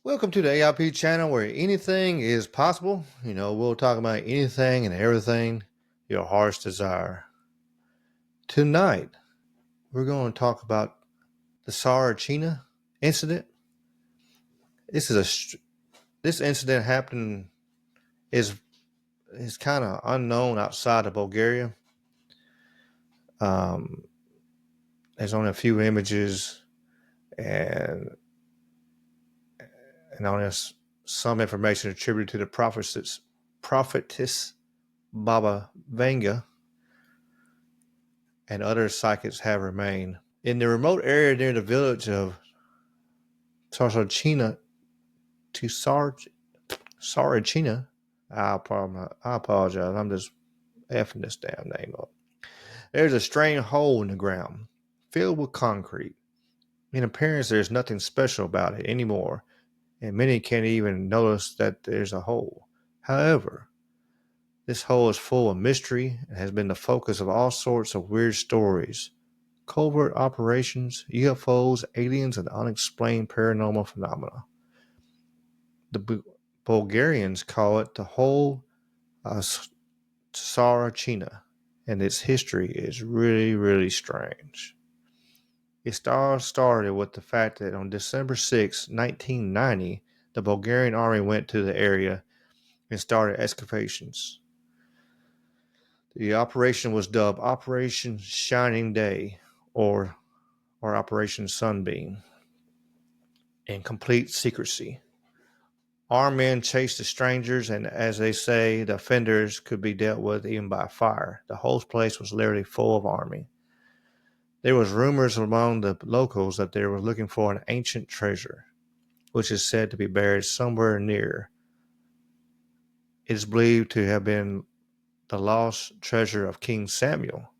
Welcome to the AIP channel where anything is possible. We'll talk about anything and everything your heart's desire. Tonight, we're going to talk about the Tsarichina Incident. This incident happened is kind of unknown outside of Bulgaria. There's only a few images and only some information attributed to the prophetess Baba Vanga, and other psychics have remained. In the remote area near the village of Tsarichina, I apologize. I'm just effing this damn name up. There's a strange hole in the ground, filled with concrete. In appearance, there's nothing special about it anymore, and many can't even notice that there's a hole. However, this hole is full of mystery and has been the focus of all sorts of weird stories, covert operations, UFOs, aliens, and unexplained paranormal phenomena. The Bulgarians call it the hole of Tsarichina, and its history is really, really strange. It all started with the fact that on December 6, 1990, the Bulgarian army went to the area and started excavations. The operation was dubbed Operation Shining Day or Operation Sunbeam, in complete secrecy. Armed men chased the strangers, and as they say, the offenders could be dealt with even by fire. The whole place was literally full of army. There was rumors among the locals that they were looking for an ancient treasure, which is said to be buried somewhere near. It is believed to have been the lost treasure of King Samuel.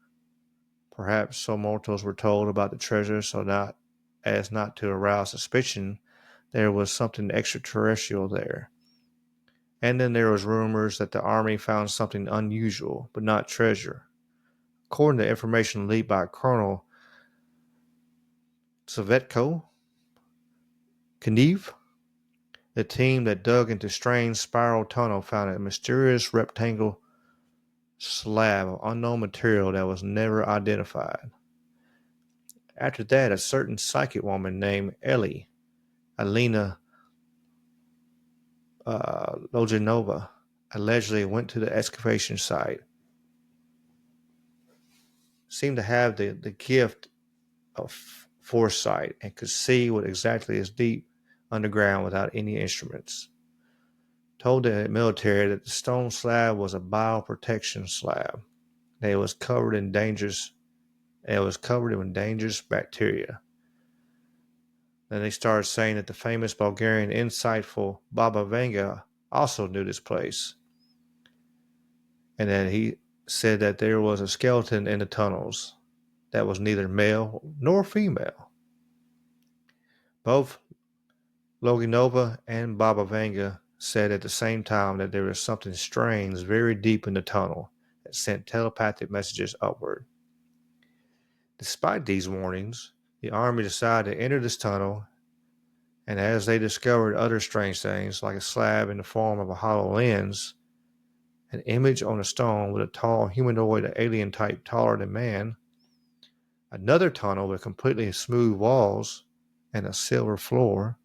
Perhaps some mortals were told about the treasure so not to arouse suspicion there was something extraterrestrial there. And then there was rumors that the army found something unusual, but not treasure. According to information leaked by Colonel Savetko Kniv, the team that dug into strange spiral tunnel found a mysterious rectangle slab of unknown material that was never identified. After that, a certain psychic woman named Alina Lojanova, allegedly went to the excavation site. Seemed to have the gift of foresight and could see what exactly is deep underground without any instruments. Told the military that the stone slab was a bioprotection slab. That it was covered in dangerous bacteria. Then they started saying that the famous Bulgarian insightful Baba Vanga also knew this place, and that he said that there was a skeleton in the tunnels that was neither male nor female. Both Loginova and Baba Vanga said at the same time that there was something strange very deep in the tunnel that sent telepathic messages upward. Despite these warnings, the army decided to enter this tunnel, and as they discovered other strange things, like a slab in the form of a hollow lens, an image on a stone with a tall humanoid alien type taller than man, another tunnel with completely smooth walls and a silver floor.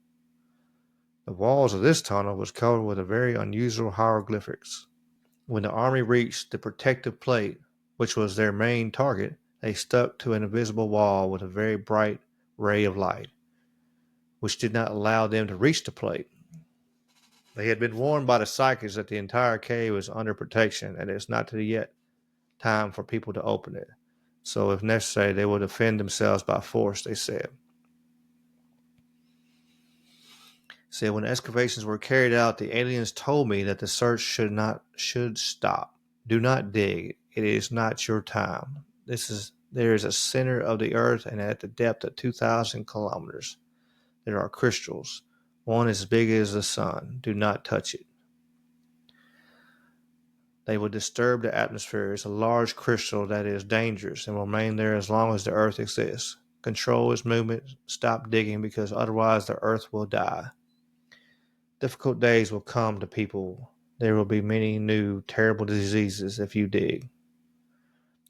The walls of this tunnel was covered with a very unusual hieroglyphics. When the army reached the protective plate, which was their main target, they stuck to an invisible wall with a very bright ray of light, which did not allow them to reach the plate. They had been warned by the psychics that the entire cave was under protection and it's not yet time for people to open it. So if necessary, they will defend themselves by force, they said. Said when excavations were carried out, the aliens told me that the search should stop. Do not dig. It is not your time. There is a center of the earth, and at the depth of 2,000 kilometers, there are crystals, one as big as the sun. Do not touch it. They will disturb the atmosphere. It's a large crystal that is dangerous and will remain there as long as the earth exists. Control its movement. Stop digging because otherwise the earth will die. Difficult days will come to people. There will be many new terrible diseases if you dig.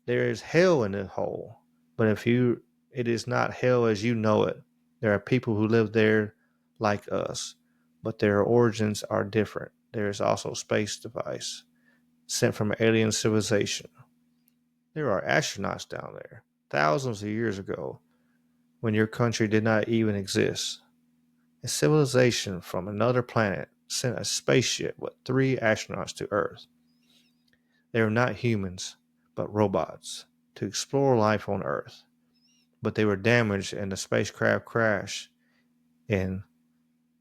There is hell in the hole, but it is not hell as you know it. There are people who live there like us, but their origins are different. There is also space device sent from alien civilization. There are astronauts down there, thousands of years ago, when your country did not even exist. A civilization from another planet sent a spaceship with 3 astronauts to Earth. They were not humans, but robots, to explore life on Earth. But they were damaged in the spacecraft crash in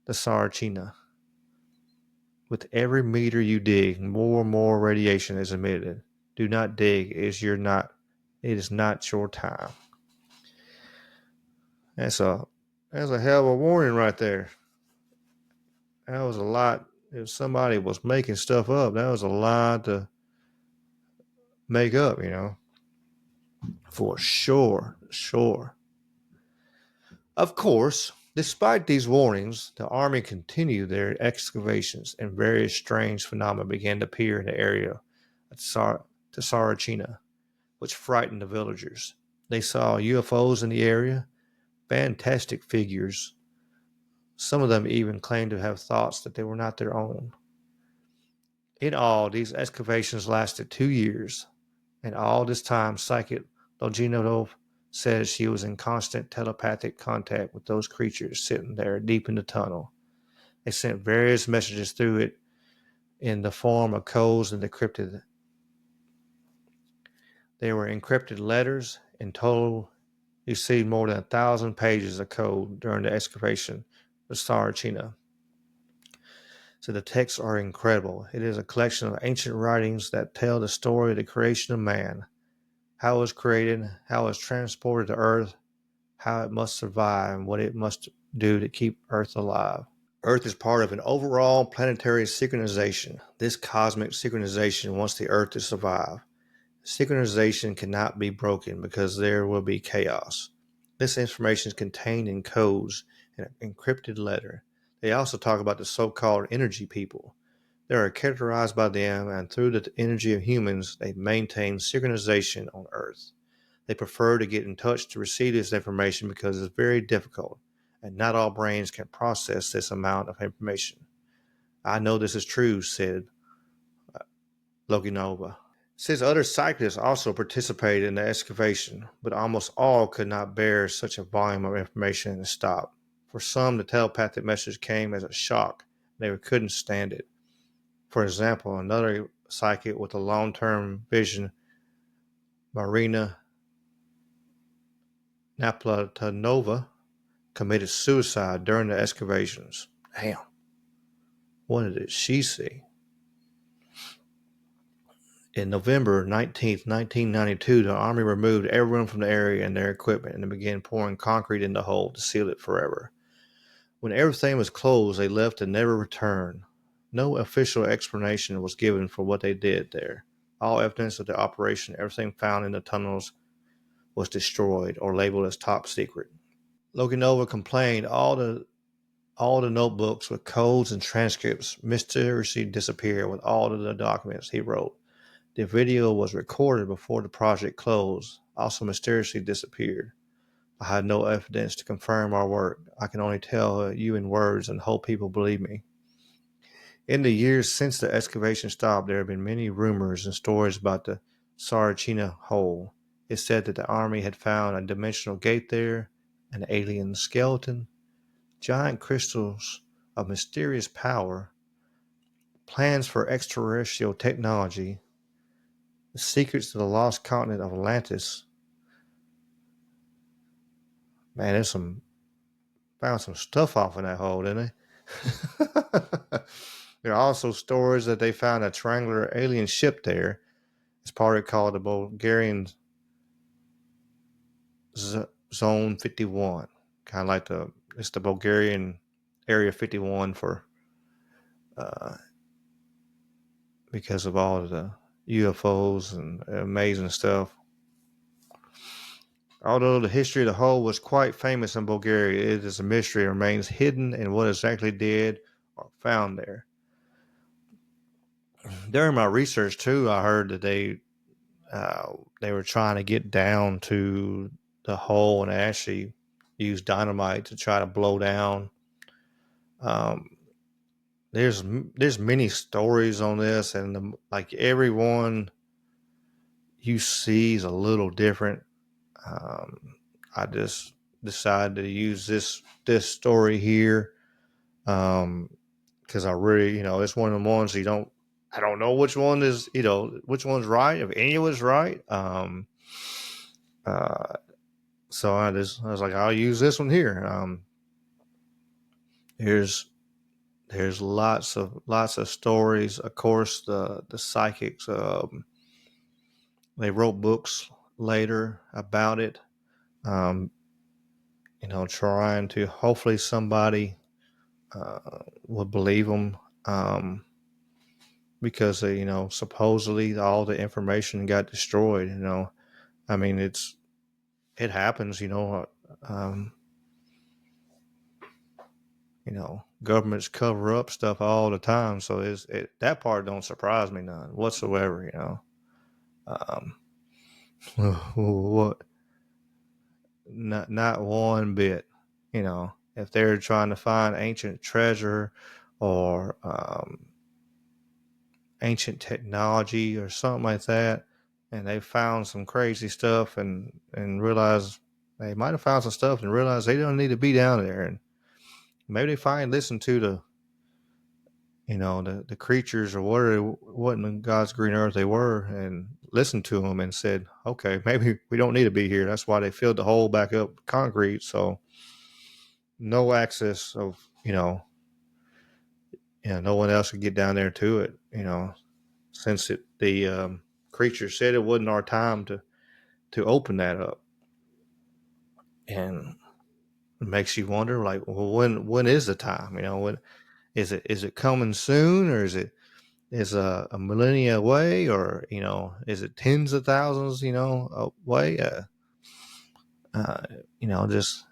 the Tsarichina. With every meter you dig, more and more radiation is emitted. Do not dig, it is not your time. That's a that's a hell of a warning right there. That was a lot. If somebody was making stuff up, that was a lot to make up. For sure, sure. Of course, despite these warnings, the army continued their excavations and various strange phenomena began to appear in the area of Tsarichina, which frightened the villagers. They saw UFOs in the area, fantastic figures. Some of them even claimed to have thoughts that they were not their own. In all, these excavations lasted 2 years, and all this time, psychic Loginov says she was in constant telepathic contact with those creatures sitting there deep in the tunnel. They sent various messages through it in the form of codes and decrypted. They were encrypted letters. In total, you see more than 1,000 pages of code during the excavation of Tsarichina. So the texts are incredible. It is a collection of ancient writings that tell the story of the creation of man, how it was created, how it was transported to Earth, how it must survive, and what it must do to keep Earth alive. Earth is part of an overall planetary synchronization. This cosmic synchronization wants the Earth to survive. Synchronization cannot be broken because there will be chaos. This information is contained in codes and an encrypted letter. They also talk about the so-called energy people. They are characterized by them, and through the energy of humans, they maintain synchronization on Earth. They prefer to get in touch to receive this information because it's very difficult, and not all brains can process this amount of information. I know this is true, said Loginova. Says other scientists also participated in the excavation, but almost all could not bear such a volume of information and stop. For some, the telepathic message came as a shock. They couldn't stand it. For example, another psychic with a long-term vision, Marina Naplatanova, committed suicide during the excavations. Damn. What did she see? In November 19th, 1992, the Army removed everyone from the area and their equipment and began pouring concrete in the hole to seal it forever. When everything was closed, they left and never returned. No official explanation was given for what they did there. All evidence of the operation, everything found in the tunnels, was destroyed or labeled as top secret. Loginova complained all the notebooks with codes and transcripts mysteriously disappeared with all of the documents he wrote. The video was recorded before the project closed, also mysteriously disappeared. I had no evidence to confirm our work. I can only tell you in words and hope people believe me. In the years since the excavation stopped, there have been many rumors and stories about the Tsarichina hole. It said that the army had found a dimensional gate there, an alien skeleton, giant crystals of mysterious power, plans for extraterrestrial technology, the secrets of the lost continent of Atlantis. Man, found some stuff off in that hole, didn't they? There are also stories that they found a triangular alien ship there. It's probably called the Bulgarian Zone 51. Kind of like it's the Bulgarian Area 51 for uh, because of all of the UFOs and amazing stuff. Although the history of the hole was quite famous in Bulgaria, it is a mystery and remains hidden in what exactly did are found there. During my research too, I heard that they were trying to get down to the hole and actually use dynamite to try to blow down. Um, there's many stories on this, and like everyone you see is a little different. Um, I just decided to use this story here because I really, it's one of the ones I don't know which one is, which one's right, if any of it's right. Uh, so I was like, I'll use this one here. There's there's lots of stories. Of course, the psychics, they wrote books later about it. Um, trying to hopefully somebody would believe them. Because they, supposedly all the information got destroyed. I mean, it happens. Um, governments cover up stuff all the time, so that part don't surprise me none whatsoever. Um, what? Not one bit. If they're trying to find ancient treasure or ancient technology or something like that, and they found some crazy stuff and realize they might have found some stuff and realize they don't need to be down there, and maybe they listen to the creatures or what in God's green earth they were, and listened to them and said, okay, maybe we don't need to be here. That's why they filled the hole back up with concrete, so no access of no one else could get down there to it. Since the creature said it wasn't our time to open that up, and it makes you wonder, like, well, when is the time? When is it coming soon, or is a millennia away, or is it tens of thousands away? Uh, just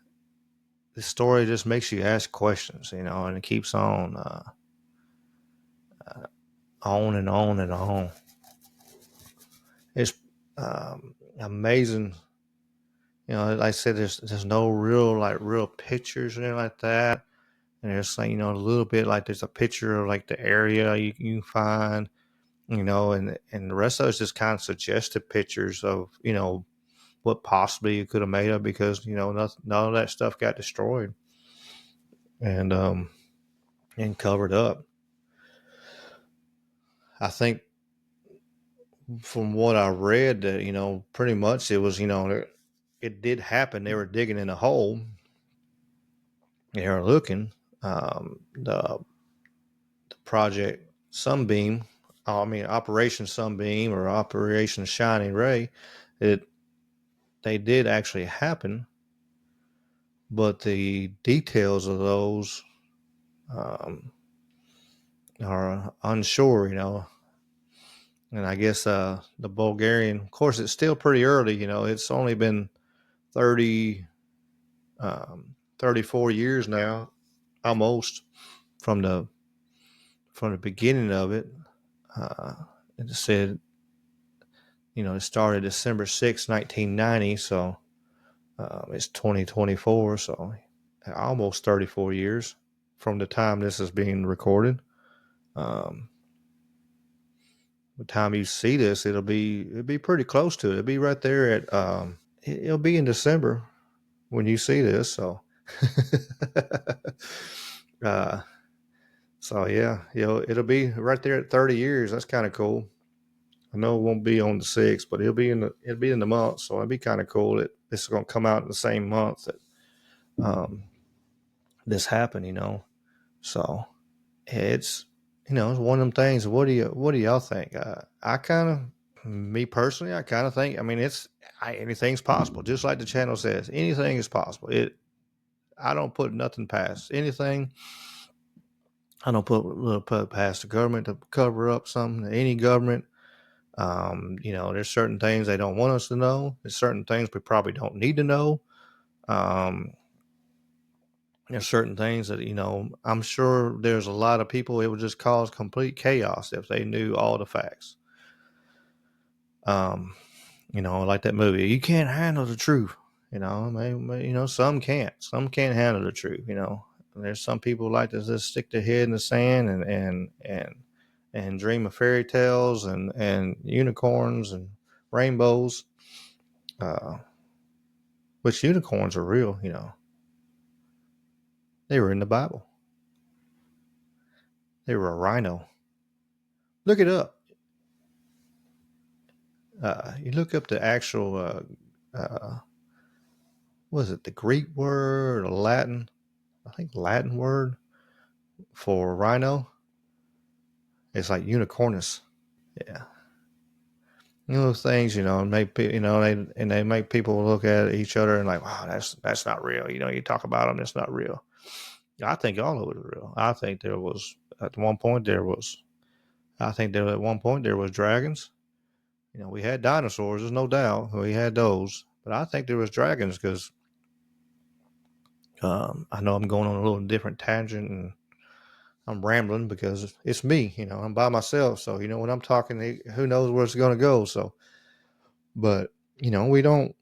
the story just makes you ask questions, and it keeps on and on and on. It's amazing. Like I said, there's no real pictures or anything like that. And there's like, a little bit like there's a picture of like the area you can find, and the rest of it's just kind of suggested pictures of, what possibly you could have made of, because, none of that stuff got destroyed and covered up. I think from what I read that, pretty much it was, it did happen. They were digging in a hole. They were looking, the project Sunbeam, Operation Sunbeam or Operation Shining Ray, it they did actually happen, but the details of those are unsure, And I guess the Bulgarian, of course, it's still pretty early, it's only been 30, 34 years now, almost from the beginning of it. It said, it started December 6, 1990, so it's 2024, so almost 34 years from the time this is being recorded. By the time you see this, it'll be pretty close to it. It'll be right there at it'll be in December when you see this. So, uh, so yeah, it'll be right there at 30 years. That's kind of cool. I know it won't be on the 6th, but it'll be in the month, so it'd be kind of cool that this is going to come out in the same month that this happened. So it's it's one of them things. What do y'all think? Me personally, I kind of think. I mean, anything's possible. Just like the channel says, anything is possible. I don't put nothing past anything. I don't put past the government to cover up something. Any government. There's certain things they don't want us to know. There's certain things we probably don't need to know. Um, There's certain things that, I'm sure there's a lot of people, it would just cause complete chaos if they knew all the facts. Like that movie, you can't handle the truth. Some can't. Some can't handle the truth. There's some people like to just stick their head in the sand and dream of fairy tales and unicorns and rainbows. Which unicorns are real. They were in the Bible. They were a rhino. Look it up. You look up the actual, was it the Greek word or Latin? I think Latin word for rhino. It's like unicornus. Yeah. Those things, make they make people look at each other and like, wow, that's not real. You talk about them, it's not real. I think all of it is real. I think there was at one point there was. I think there at one point there was dragons. We had dinosaurs. There's no doubt we had those, but I think there was dragons because I know I'm going on a little different tangent and I'm rambling because it's me. I'm by myself, so when I'm talking, who knows where it's going to go. So, but we don't,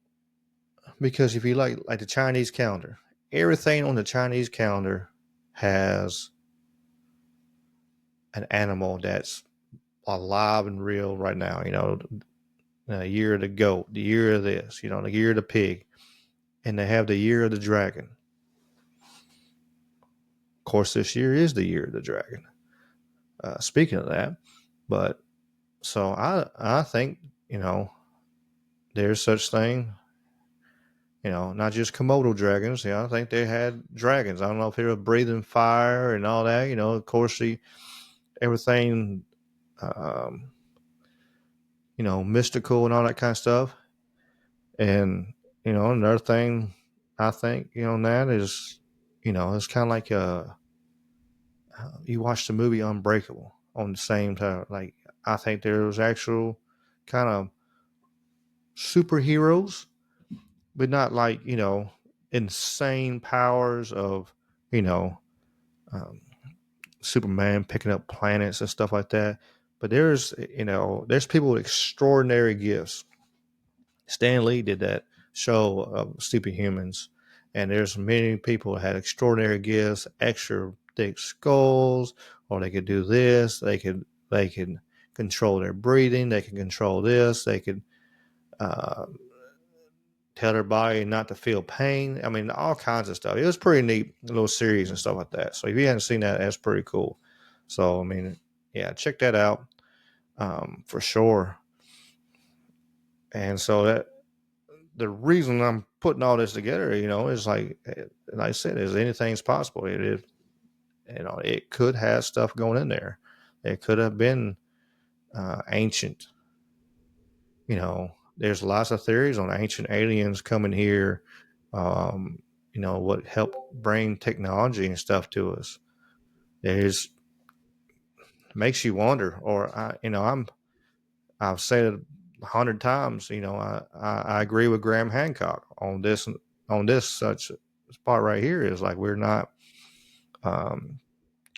because if you like the Chinese calendar, everything on the Chinese calendar has an animal that's alive and real right now. The year of the goat, the year of this, the year of the pig, and they have the year of the dragon. Of course, this year is the year of the dragon. Speaking of that, but so I think there's such thing. Not just Komodo dragons. I think they had dragons. I don't know if they were breathing fire and all that. Of course, everything, um, mystical and all that kind of stuff. And another thing I think that is, it's kind of like you watch the movie Unbreakable on the same time. Like I think there was actual kind of superheroes, but not like insane powers of you know um, Superman picking up planets and stuff like that. But there's people with extraordinary gifts. Stan Lee did that show of Superhumans, and there's many people that had extraordinary gifts, extra thick skulls, or they could do this. They could control their breathing. They can control this. They could uh, tell their body not to feel pain. I mean, all kinds of stuff. It was pretty neat, little series and stuff like that. So if you haven't seen that, that's pretty cool. So I mean, yeah, check that out for sure. And so that the reason I'm putting all this together, is like I said, is anything's possible. It could have stuff going in there. It could have been ancient. There's lots of theories on ancient aliens coming here. Um, what helped bring technology and stuff to us. There's makes you wonder, or I've said it 100 times. I agree with Graham Hancock on this such part right here is like we're not. Um,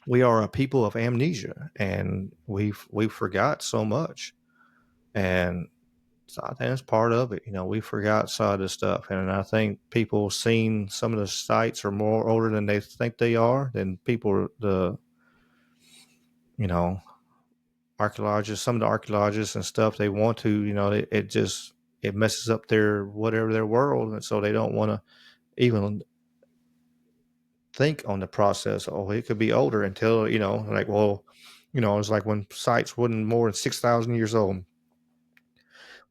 we are a people of amnesia, and we forgot so much, and so I think that's part of it. We forgot some of this stuff, and I think people seeing some of the sites are more older than they think they are. Than people, you know, archaeologists, some of the archaeologists and stuff, they want to, it messes up their whatever their world, and so they don't want to even think on the process. Oh, it could be older until like well, it's like when sites wasn't more than 6,000 years old.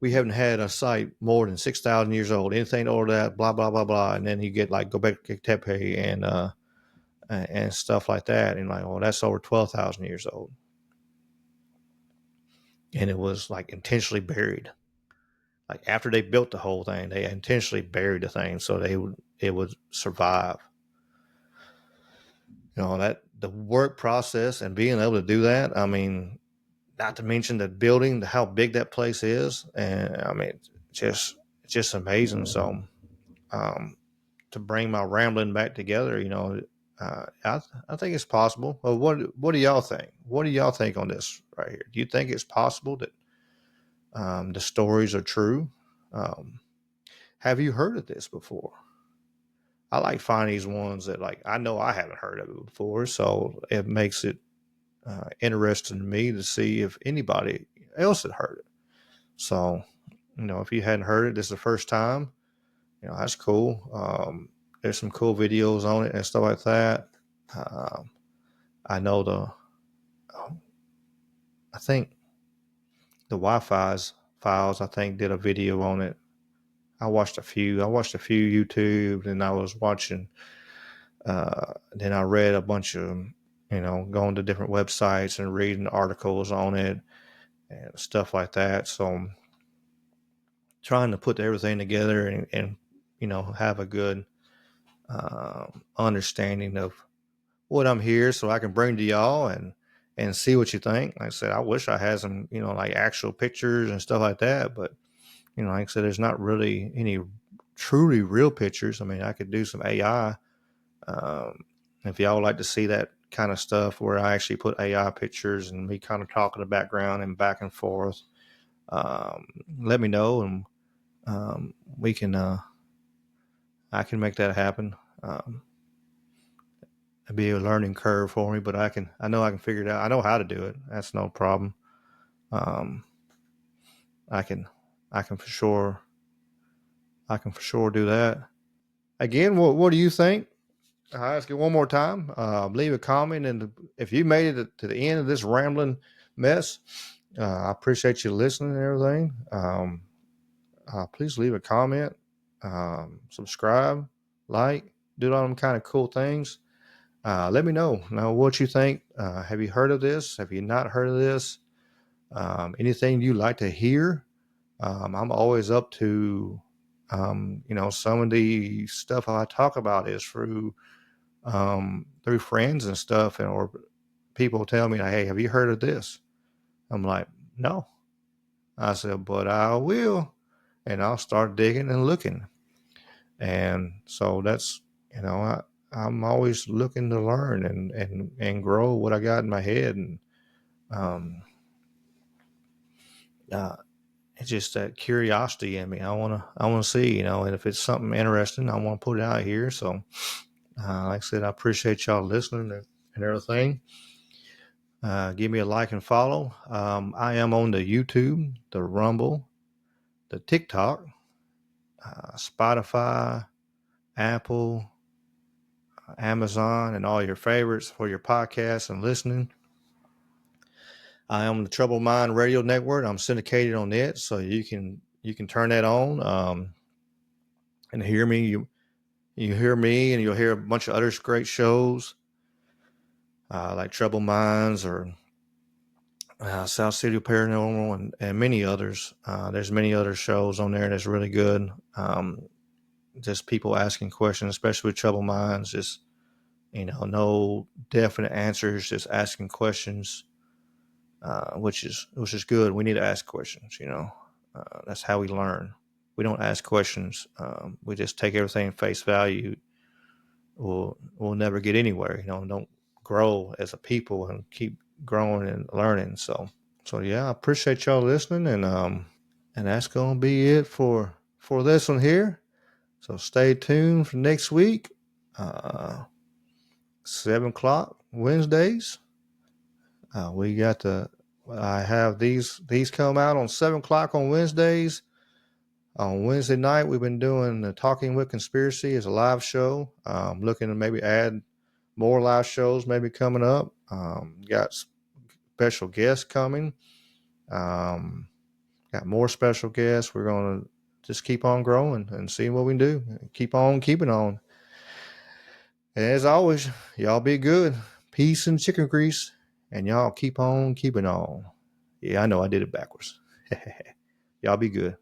We haven't had a site more than 6,000 years old. Anything over that, blah blah blah blah, and then you get like Göbekli Tepe and stuff like that, and like, well, that's over 12,000 years old, and it was like intentionally buried. Like after they built the whole thing, they intentionally buried the thing so it would survive. That the work process and being able to do that. I mean, not to mention the building, how big that place is, and I mean, just amazing. So, um, to bring my rambling back together. I think it's possible. Well, what do y'all think? What do y'all think on this right here? Do you think it's possible that the stories are true? Have you heard of this before? I like finding these ones that, like, I know I haven't heard of it before, so it makes it interesting to me to see if anybody else had heard it. So, if you hadn't heard it, this is the first time. That's cool. There's some cool videos on it and stuff like that. I know I think the Wi-Fi's files, I think, did a video on it. I watched a few YouTube, and I was watching, then I read a bunch of, going to different websites and reading articles on it and stuff like that. So I'm trying to put everything together and have a good understanding of what I'm here, so I can bring to y'all and see what you think. Like I said, I wish I had some, like actual pictures and stuff like that, but like I said, there's not really any truly real pictures. I mean, I could do some AI. If y'all would like to see that kind of stuff where I actually put AI pictures and me kind of talking in the background and back and forth, let me know, and we can I can make that happen. It'd be a learning curve for me, but I know I can figure it out. I know how to do it. That's no problem. I can for sure do that. Again, what do you think? I'll ask you one more time. Leave a comment, and if you made it to the end of this rambling mess, I appreciate you listening and everything. Please leave a comment, subscribe, like, do all them kind of cool things. Let me know what you think. Have you heard of this? Have you not heard of this? Anything you like to hear? I'm always up to, some of the stuff I talk about is through friends and stuff, or people tell me, hey, have you heard of this? I'm like, no. I said, but I will, and I'll start digging and looking. And so that's, I'm always looking to learn and grow what I got in my head. And it's just that curiosity in me. I want to see, and if it's something interesting, I want to put it out here. So, like I said, I appreciate y'all listening and everything. Give me a like and follow. I am on the YouTube, the Rumble, the TikTok, Spotify, Apple, Amazon, and all your favorites for your podcasts and listening. I am the Troubled Mind Radio Network. I'm syndicated on it, so you can turn that on and hear me. You hear me, and you'll hear a bunch of other great shows like Troubled Minds or South City Paranormal and many others. There's many other shows on there that's really good. Just people asking questions, especially with Troubled Minds. Just no definite answers, just asking questions. Which is good. We need to ask questions. That's how we learn. We don't ask questions. We just take everything at face value. We'll never get anywhere. Don't grow as a people and keep growing and learning. So yeah, I appreciate y'all listening, and that's gonna be it for this one here. So stay tuned for next week. 7:00 Wednesdays. We got I have these come out on 7:00 on Wednesdays. On Wednesday night, we've been doing the Talking with Conspiracy as a live show. Looking to maybe add more live shows maybe coming up. Got special guests coming. Got more special guests. We're going to just keep on growing and see what we can do. Keep on keeping on. And as always, y'all be good. Peace and chicken grease. And y'all keep on keeping on. Yeah, I know I did it backwards. Y'all be good.